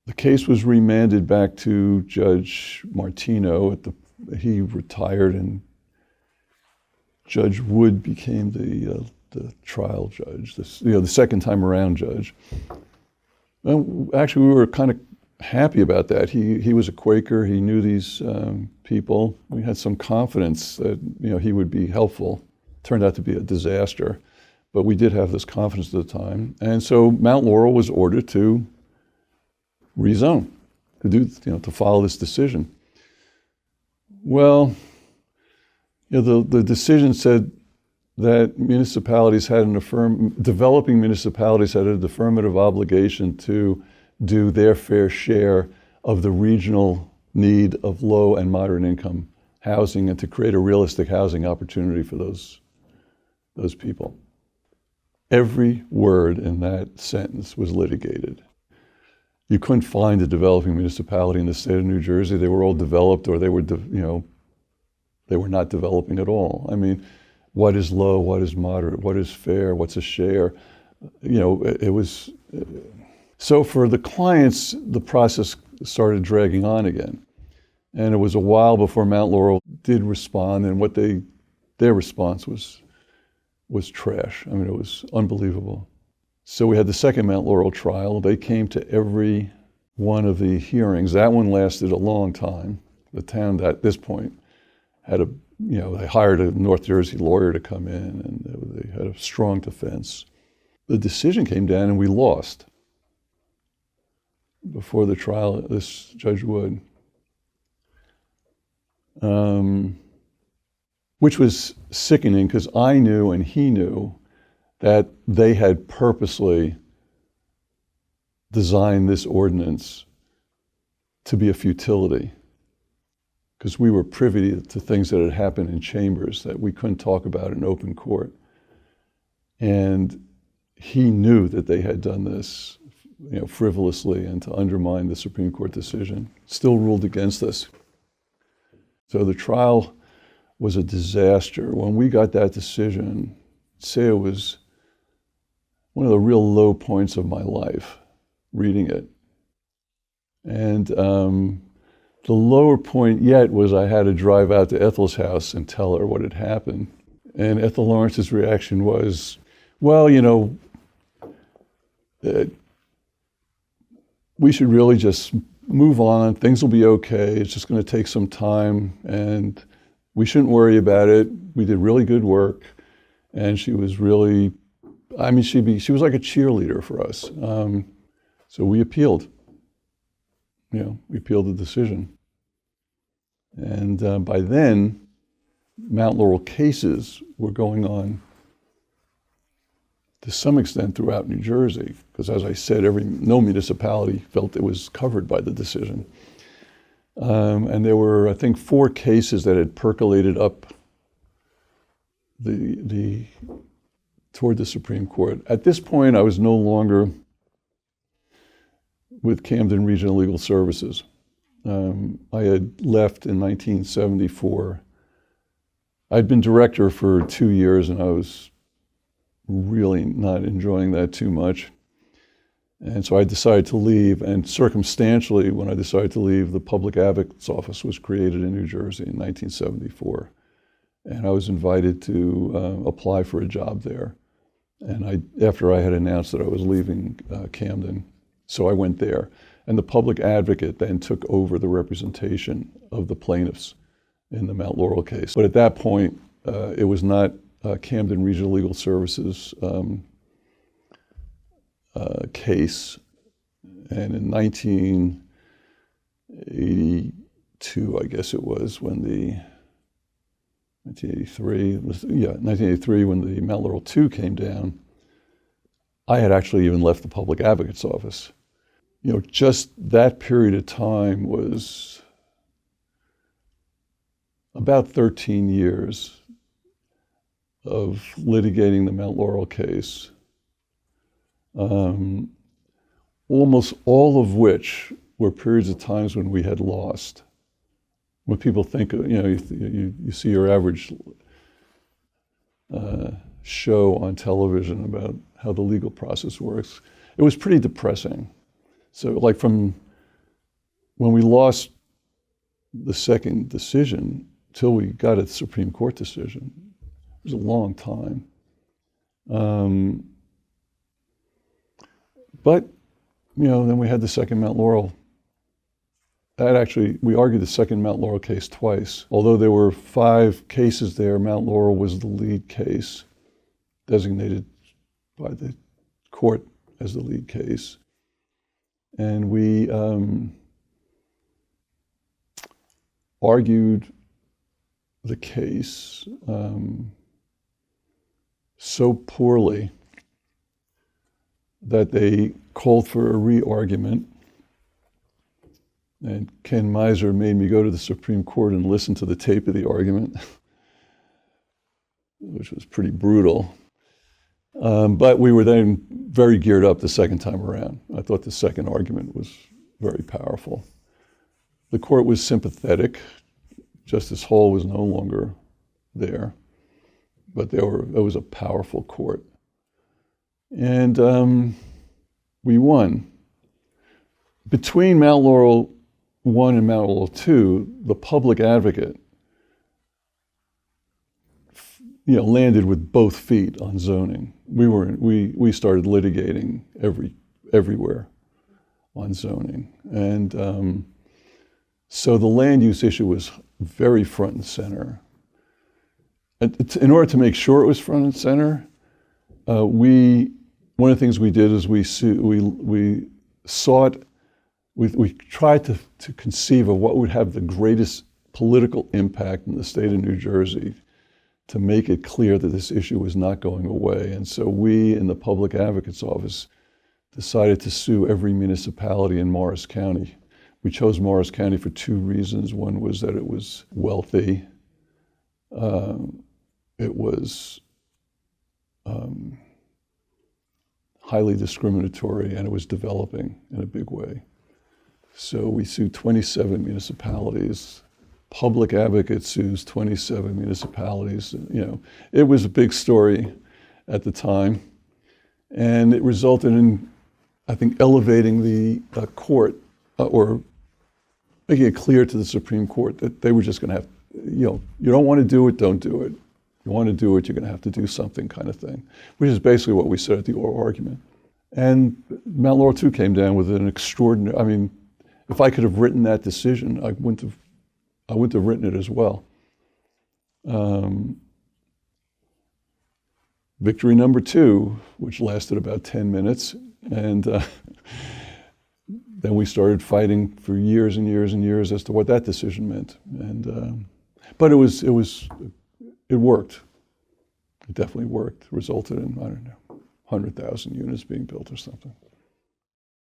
The case was remanded back to Judge Martino. He retired, and Judge Wood became the trial judge, the second time around judge. And actually, we were kind of happy about that. He was a Quaker. He knew these people. We had some confidence that he would be helpful. Turned out to be a disaster, but we did have this confidence at the time. And so Mount Laurel was ordered to rezone, to follow this decision. Well, the decision said that developing municipalities had an affirmative obligation to do their fair share of the regional need of low and moderate income housing and to create a realistic housing opportunity for those people. Every word in that sentence was litigated. You couldn't find a developing municipality in the state of New Jersey. They were all developed, or they were not developing at all. I mean, what is low? What is moderate? What is fair? What's a share? It was. So for the clients, the process started dragging on again. And it was a while before Mount Laurel did respond, and their response was trash. I mean, it was unbelievable. So we had the second Mount Laurel trial. They came to every one of the hearings. That one lasted a long time. The town at this point had they hired a North Jersey lawyer to come in, and they had a strong defense. The decision came down, and we lost before the trial. This Judge Wood, which was sickening, because I knew and he knew that they had purposely designed this ordinance to be a futility, because we were privy to things that had happened in chambers that we couldn't talk about in open court. And he knew that they had done this frivolously and to undermine the Supreme Court decision. Still ruled against us. So the trial was a disaster. When we got that decision, I'd say it was one of the real low points of my life, reading it. And the lower point yet was I had to drive out to Ethel's house and tell her what had happened. And Ethel Lawrence's reaction was, well, we should really just move on. Things will be okay. It's just going to take some time, and we shouldn't worry about it. We did really good work. And she was really, she was like a cheerleader for us. So we appealed. We appealed the decision. And by then, Mount Laurel cases were going on to some extent throughout New Jersey, because as I said, no municipality felt it was covered by the decision. And there were, I think, 4 cases that had percolated up toward the Supreme Court. At this point, I was no longer with Camden Regional Legal Services. I had left in 1974. I'd been director for 2 years, and I was really not enjoying that too much. And so I decided to leave, and circumstantially, when I decided to leave, the Public Advocate's Office was created in New Jersey in 1974. And I was invited to apply for a job there. And after I had announced that I was leaving Camden, so I went there. And the Public Advocate then took over the representation of the plaintiffs in the Mount Laurel case. But at that point, it was not Camden Regional Legal Services case. And in 1982, I guess it was, 1983, when the Mount Laurel 2 came down, I had actually even left the Public Advocate's Office. Just that period of time was about 13 years of litigating the Mount Laurel case, almost all of which were periods of times when we had lost. When people think, you see your average show on television about how the legal process works, it was pretty depressing. So like from when we lost the second decision, till we got a Supreme Court decision, it was a long time. But, then we had the second Mount Laurel. We argued the second Mount Laurel case twice. Although there were 5 cases there, Mount Laurel was the lead case, designated by the court as the lead case. And we argued the case so poorly that they called for a re-argument. And Ken Miser made me go to the Supreme Court and listen to the tape of the argument, which was pretty brutal. But we were then very geared up the second time around. I thought the second argument was very powerful. The court was sympathetic. Justice Hall was no longer there, but it was a powerful court. And we won. Between Mount Laurel 1 and Mount Laurel 2, the public advocate landed with both feet on zoning. We started litigating everywhere on zoning. And so the land use issue was very front and center. In order to make sure it was front and center, one of the things we did is we tried to conceive of what would have the greatest political impact in the state of New Jersey to make it clear that this issue was not going away. And so we, in the Public Advocate's Office, decided to sue every municipality in Morris County. We chose Morris County for 2 reasons. One was that it was wealthy. It was highly discriminatory, and it was developing in a big way. So we sued 27 municipalities. Public Advocate sues 27 municipalities. It was a big story at the time, and it resulted in, I think, elevating the court or making it clear to the Supreme Court that they were just going to have, you don't want to do it, don't do it. You want to do it, you're going to have to do something, kind of thing, which is basically what we said at the oral argument. And Mount Laurel 2 came down with an extraordinary, if I could have written that decision, I wouldn't have written it as well. Victory number 2, which lasted about 10 minutes, and then we started fighting for years and years and years as to what that decision meant. And but it worked. It definitely worked. Resulted in 100,000 units being built or something.